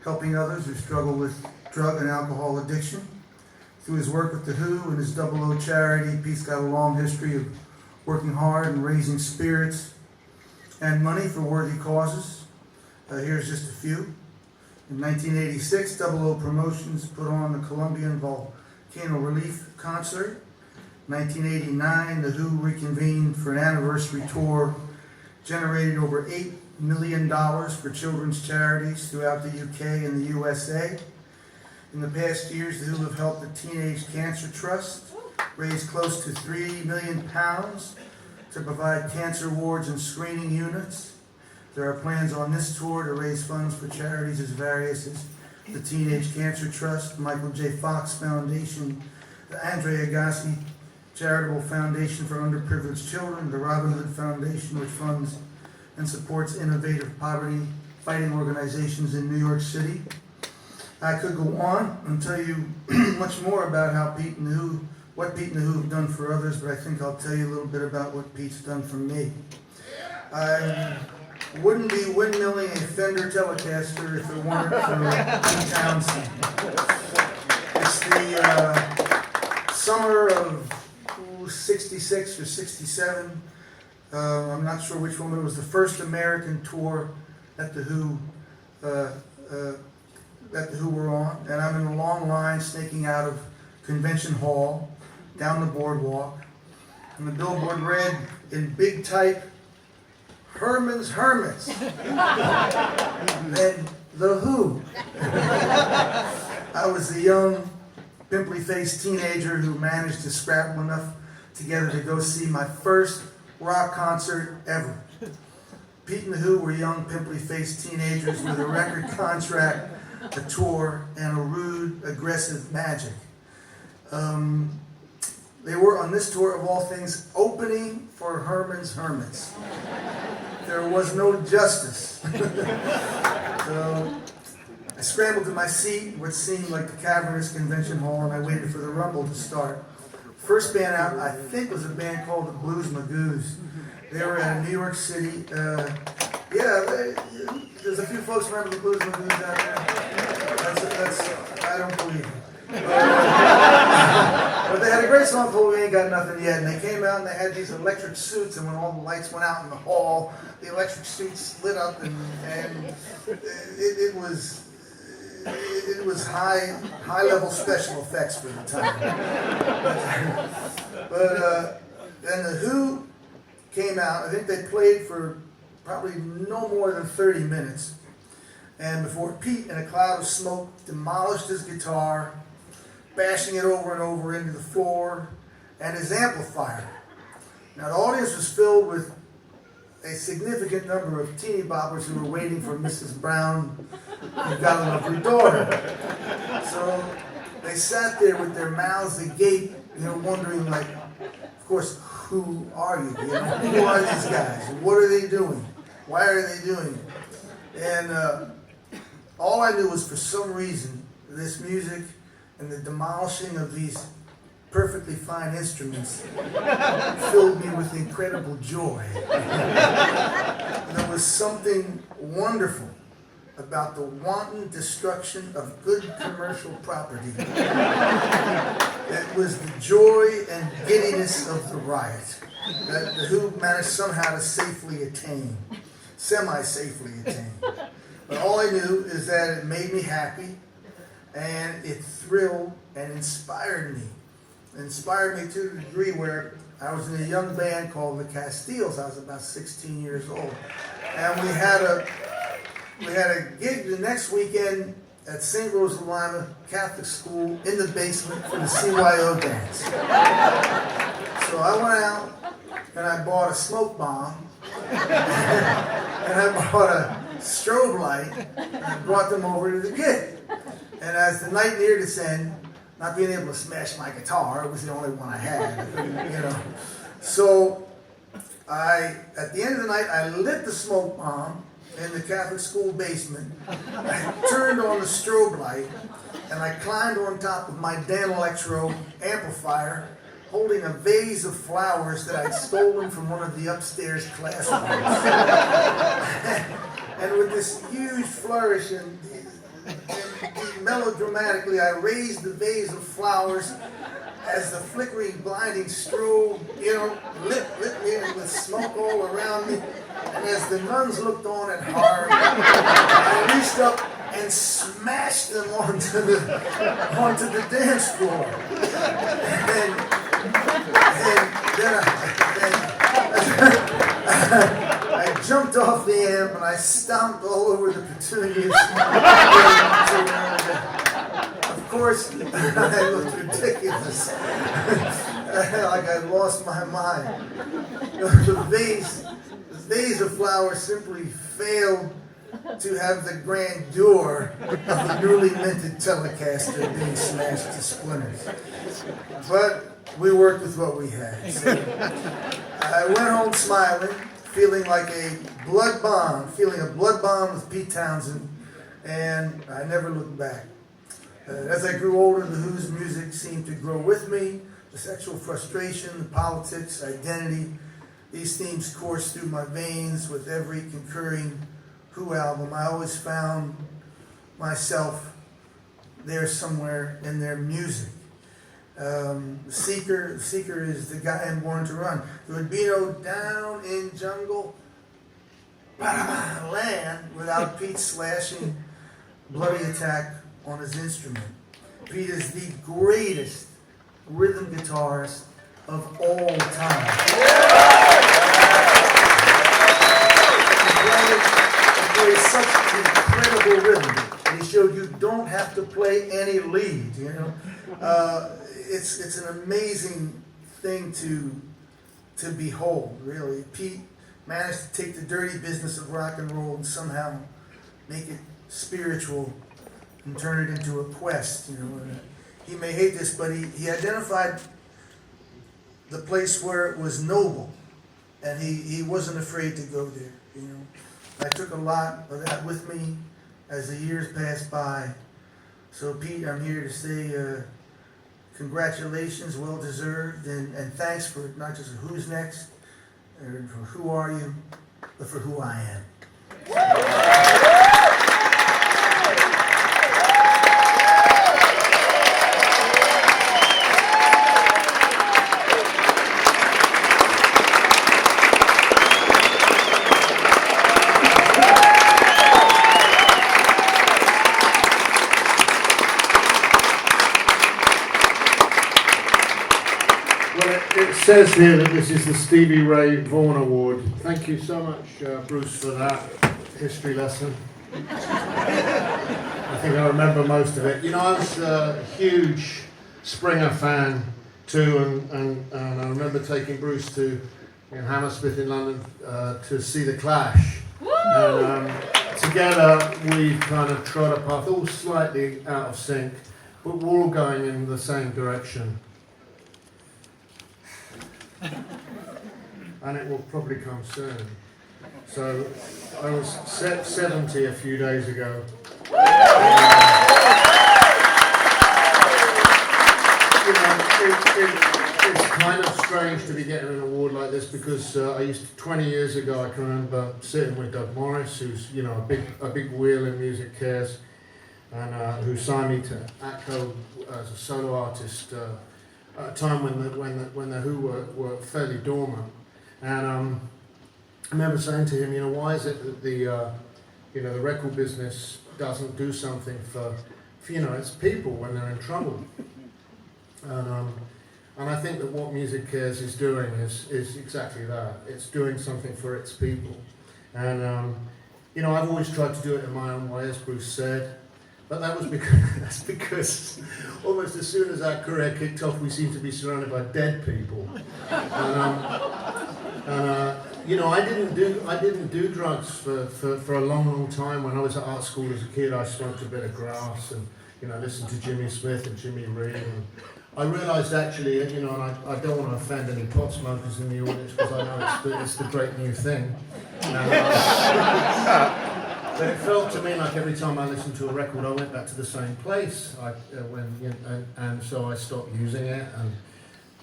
helping others who struggle with drug and alcohol addiction. Through his work with The Who and his Double O charity, Pete's got a long history of working hard and raising spirits and money for worthy causes. Here's just a few. In 1986, Double O Promotions put on the Colombian Volcano Relief Concert. 1989, The Who reconvened for an anniversary tour, generated over $8 million for children's charities throughout the UK and the USA. In the past years, The Who have helped the Teenage Cancer Trust raise close to £3 million to provide cancer wards and screening units. There are plans on this tour to raise funds for charities as various as the Teenage Cancer Trust, Michael J. Fox Foundation, the Andre Agassi Charitable Foundation for Underprivileged Children, the Robin Hood Foundation, which funds and supports innovative poverty-fighting organizations in New York City. I could go on and tell you much more about how Pete and the Who, what Pete and the Who have done for others, but I think I'll tell you a little bit about what Pete's done for me. I wouldn't be windmilling a Fender Telecaster if it weren't for Pete Townshend. It's the summer of 66 or 67. I'm not sure which one, but it was the first American tour that the Who were on, and I'm in a long line snaking out of Convention Hall down the boardwalk, and the billboard read in big type, "Herman's Hermits," then The Who. I was a young, pimply-faced teenager who managed to scrabble enough together to go see my first rock concert ever. Pete and the Who were young, pimply-faced teenagers with a record contract, a tour, and a rude, aggressive magic. They were on this tour, of all things, opening for Herman's Hermits. There was no justice. So I scrambled to my seat, what seemed like the cavernous convention hall, and I waited for the rumble to start. First band out, I think, was a band called the Blues Magoos. They were in New York City. There's a few folks remember the Blues Magoos out there. I don't believe it. But they had a great song called "We Ain't Got Nothing Yet," and they came out and they had these electric suits, and when all the lights went out in the hall, the electric suits lit up, and it was high level special effects for the time. But then the Who came out. I think they played for probably no more than 30 minutes, and before Pete, in a cloud of smoke, demolished his guitar, bashing it over and over into the floor, and his amplifier. Now the audience was filled with a significant number of teeny boppers who were waiting for Mrs. Brown, You've Got a Lovely Daughter. So they sat there with their mouths agape, wondering, like, of course, who are you? Who are these guys? What are they doing? Why are they doing it? And all I knew was, for some reason, this music and the demolishing of these perfectly fine instruments filled me with incredible joy. And there was something wonderful about the wanton destruction of good commercial property. It was the joy and giddiness of the riot that the Who managed somehow to semi-safely attain. But all I knew is that it made me happy, and it thrilled and inspired me. It inspired me to the degree where I was in a young band called the Castiles. I was about 16 years old. And we had a gig the next weekend at St. Rosalima Catholic School in the basement for the CYO dance. So I went out and I bought a smoke bomb and I bought a strobe light and I brought them over to the gig. And as the night neared its end, not being able to smash my guitar, it was the only one I had, So at the end of the night, I lit the smoke bomb in the Catholic school basement. I turned on the strobe light, and I climbed on top of my Dan Electro amplifier, holding a vase of flowers that I'd stolen from one of the upstairs classrooms. And with this huge flourish, and melodramatically, I raised the vase of flowers as the flickering, blinding strobe, lit me with smoke all around me. And as the nuns looked on in horror, I reached up and smashed them onto the dance floor. And then I jumped off the amp and I stomped all over the petunias. Of course, I looked ridiculous. Like I lost my mind. The vase of flowers simply failed to have the grandeur of the newly minted Telecaster being smashed to splinters. But we worked with what we had. So I went home smiling, feeling a blood bond with Pete Townshend, and I never looked back. As I grew older, the Who's music seemed to grow with me. The sexual frustration, the politics, identity, these themes coursed through my veins with every concurring Who album. I always found myself there somewhere in their music. Seeker is the guy I'm born to run. There would be no down in jungle land without Pete slashing bloody attack on his instrument. Pete is the greatest rhythm guitarist of all time. He plays such incredible rhythm. And he showed you don't have to play any lead, It's an amazing thing to behold, really. Pete managed to take the dirty business of rock and roll and somehow make it spiritual and turn it into a quest, He may hate this, but he identified the place where it was noble, and he wasn't afraid to go there, I took a lot of that with me as the years passed by. So Pete, I'm here to say congratulations, well deserved, and thanks for not just Who's Next, or for Who Are You, but for Who I Am. It says here that this is the Stevie Ray Vaughan Award. Thank you so much, Bruce, for that history lesson. I think I remember most of it. I was a huge Springer fan too, and I remember taking Bruce to Hammersmith in London to see the Clash. And together we kind of trod a path, all slightly out of sync, but we're all going in the same direction. And it will probably come soon. So I was 70 a few days ago. It's kind of strange to be getting an award like this because 20 years ago I can remember sitting with Doug Morris, who's a big wheel in music cares, and who signed me to ATCO as a solo artist. At a time when the Who were fairly dormant, and I remember saying to him, why is it that the record business doesn't do something for its people when they're in trouble? And I think that what Music Cares is doing is exactly that. It's doing something for its people, and I've always tried to do it in my own way, as Bruce said. But that's because almost as soon as our career kicked off, we seemed to be surrounded by dead people. I didn't do drugs for a long time. When I was at art school as a kid, I smoked a bit of grass and listened to Jimmy Smith and Jimmy Reed. And I realised actually, and I don't want to offend any pot smokers in the audience because I know it's the great new thing. But it felt to me like every time I listened to a record, I went back to the same place. And so I stopped using it, and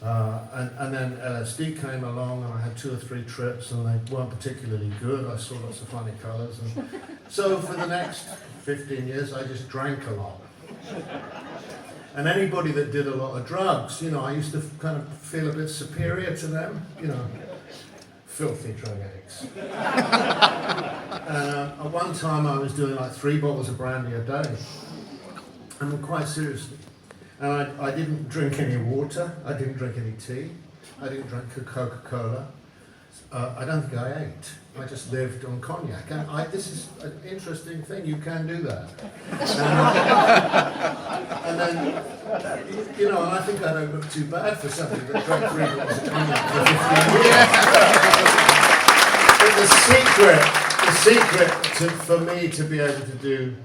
And then LSD came along, and I had 2 or 3 trips, and they weren't particularly good. I saw lots of funny colours, and so for the next 15 years, I just drank a lot. And anybody that did a lot of drugs, you know, I used to kind of feel a bit superior to them, you know, filthy drug addicts. At one time, I was doing like 3 bottles of brandy a day, and quite seriously. And I didn't drink any water, I didn't drink any tea, I didn't drink Coca-Cola, I don't think I ate. I just lived on cognac. And this is an interesting thing, you can do that. And then, you know, and I think I don't look too bad for somebody that drank 3 bottles of cognac for 15 years. But the secret for me to be able to do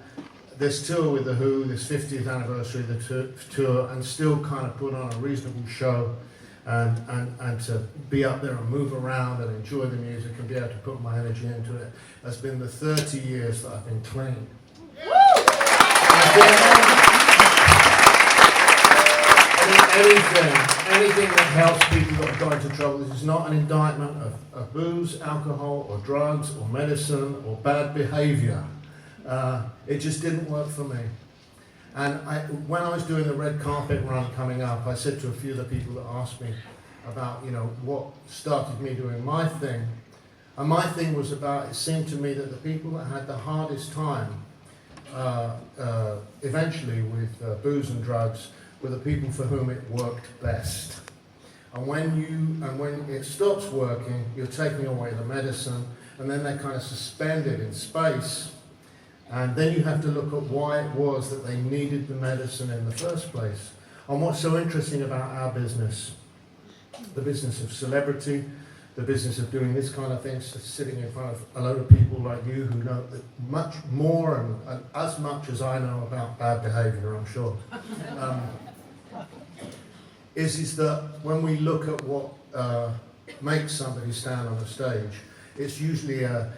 this tour with The Who, this 50th anniversary of the tour, and still kind of put on a reasonable show, and to be up there and move around and enjoy the music and be able to put my energy into it, has been the 30 years that I've been clean. Anything that helps people that have got into trouble, this is not an indictment of booze, alcohol, or drugs, or medicine, or bad behavior. It just didn't work for me. And when I was doing the red carpet run coming up, I said to a few of the people that asked me about, you know, what started me doing my thing. And my thing was about, it seemed to me that the people that had the hardest time eventually with booze and drugs were the people for whom it worked best. And when it stops working, you're taking away the medicine, and then they're kind of suspended in space. And then you have to look at why it was that they needed the medicine in the first place. And what's so interesting about our business, the business of celebrity, the business of doing this kind of thing, sitting in front of a load of people like you who know much more and as much as I know about bad behaviour, I'm sure, is that when we look at what makes somebody stand on a stage, it's usually a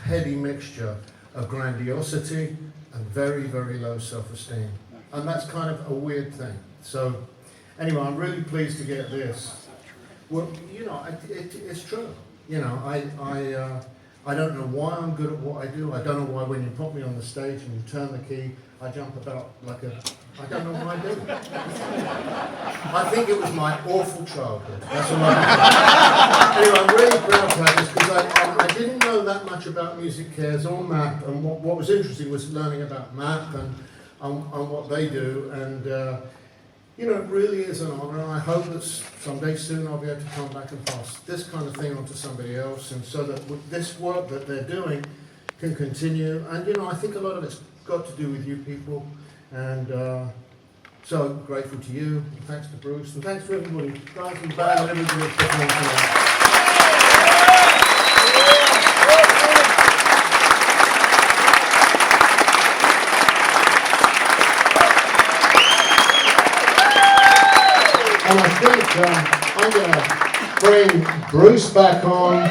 heady mixture of grandiosity and very, very low self-esteem. And that's kind of a weird thing. So, anyway, I'm really pleased to get this. Well, you know, it's true. You know, I don't know why I'm good at what I do. I don't know why when you put me on the stage and you turn the key, I jump about like I don't know what I do. I think it was my awful childhood. That's all Anyway, I'm really proud to have this because I didn't know that much about Music Cares or MAP, and what was interesting was learning about MAP and what they do, and you know, it really is an honour, and I hope that someday soon I'll be able to come back and pass this kind of thing on to somebody else, and so that this work that they're doing can continue. And you know, I think a lot of it's got to do with you people, and so grateful to you, and thanks to Bruce, and thanks to everybody, guys and band, and everybody that's performed tonight. And I think I'm going to bring Bruce back on.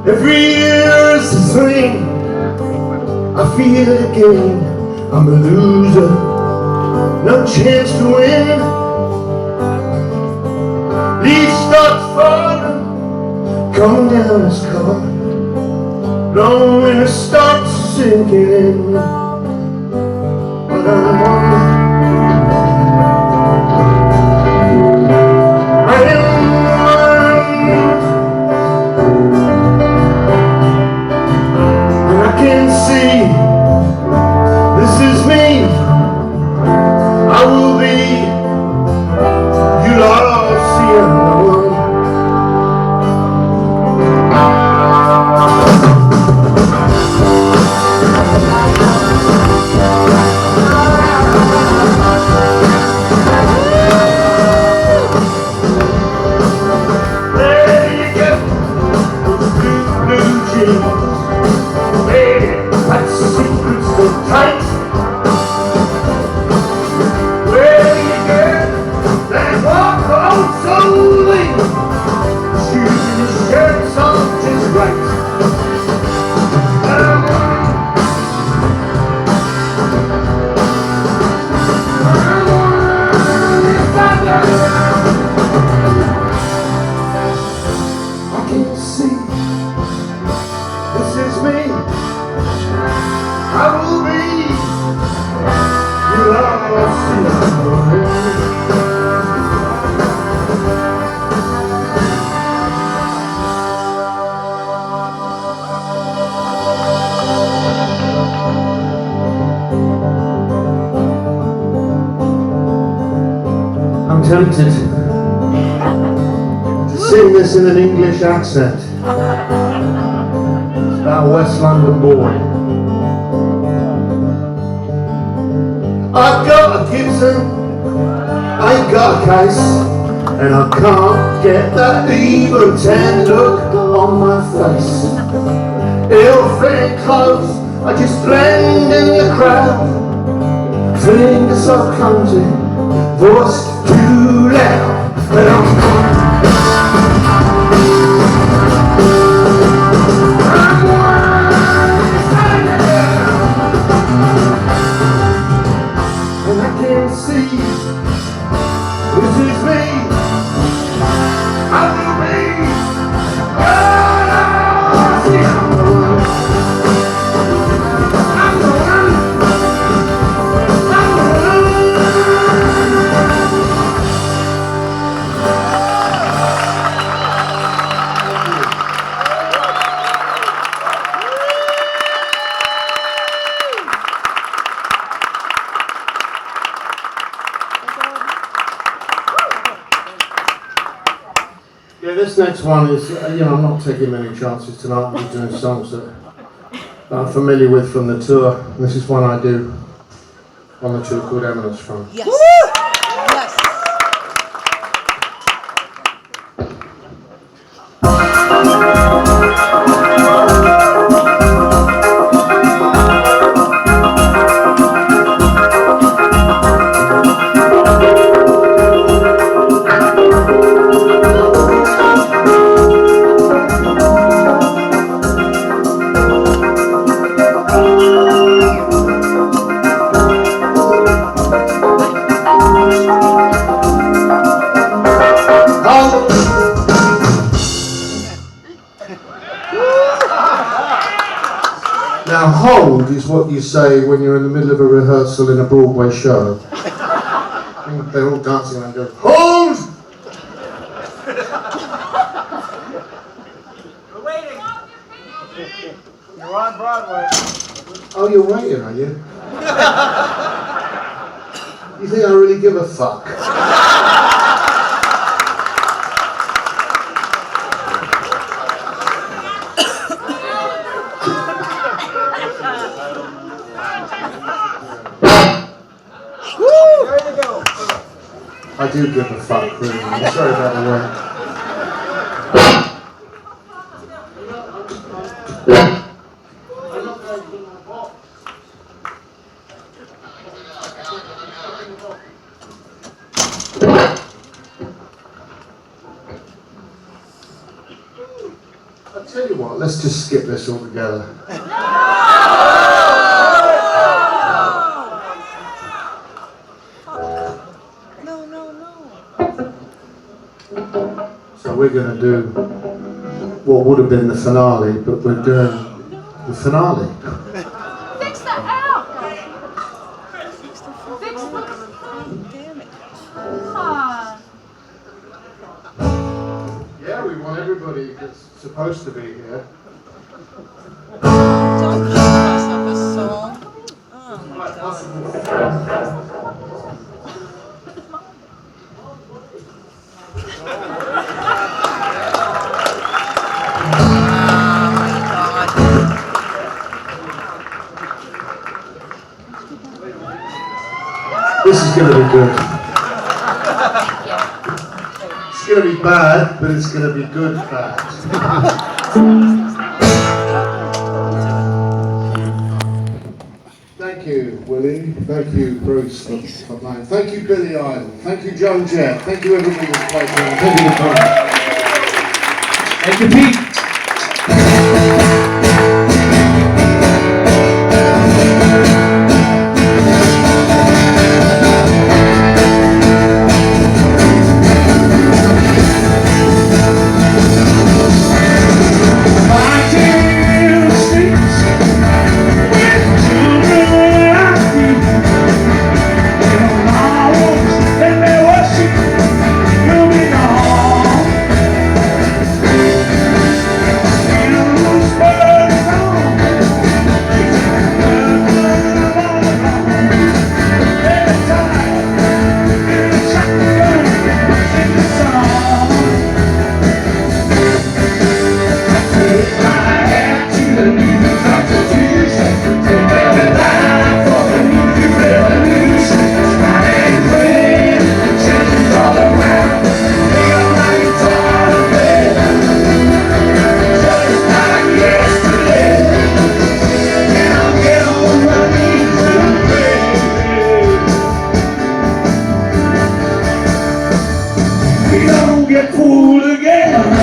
Every year it's the same. I feel it again. I'm a loser, no chance to win. Leaves starts falling, coming down this car. Long winter starts sinking in. But I'm on. I am can see this is me. I will be. You'll all see I'm the one. There you go, those blue jeans. That secret's so tight. Where you get that walk on slowly, shoes and shirts on just right. I can see this is me. I will be. You'll all see. I'm tempted to sing this in an English accent. It's about a West London boy. I've got a Gibson, I ain't got a case, and I can't get that evil tan look on my face. Ill-fitting clothes, I just blend in the crowd. Fingers so clumsy, voice too loud, but I'm and I can't can see this is me. I will be. Oh, see, I'm the one. I'm the one. I'm the one. Yeah, this next one is, I'm not taking many chances tonight. I'm doing songs that I'm familiar with from the tour. This is one I do on the tour called Eminence Front. Yes. Yes. Now, hold is what you say when you're in the middle of a rehearsal in a Broadway show. And they're all dancing around going, hold! We're waiting. You're on Broadway. Oh, you're waiting, are you? You think I really give a fuck? There you go. I do give a fuck, really. I'm sorry about the word. I'll tell you what, let's just skip this altogether. So we're going to do what would have been the finale, but we're doing the finale. Fix the out! Fix the damn it. Aw. Yeah, we want everybody that's supposed to be here. Don't give us up a song. Oh my God. This is going to be good. It's going to be bad, but it's going to be good bad. Thank you, Willie. Thank you, Bruce, for playing. Thank you, Billy Idol. Thank you, Joan Jett. Thank you, everybody that's played tonight. Thank you, for Thank you, Pete. get fooled again.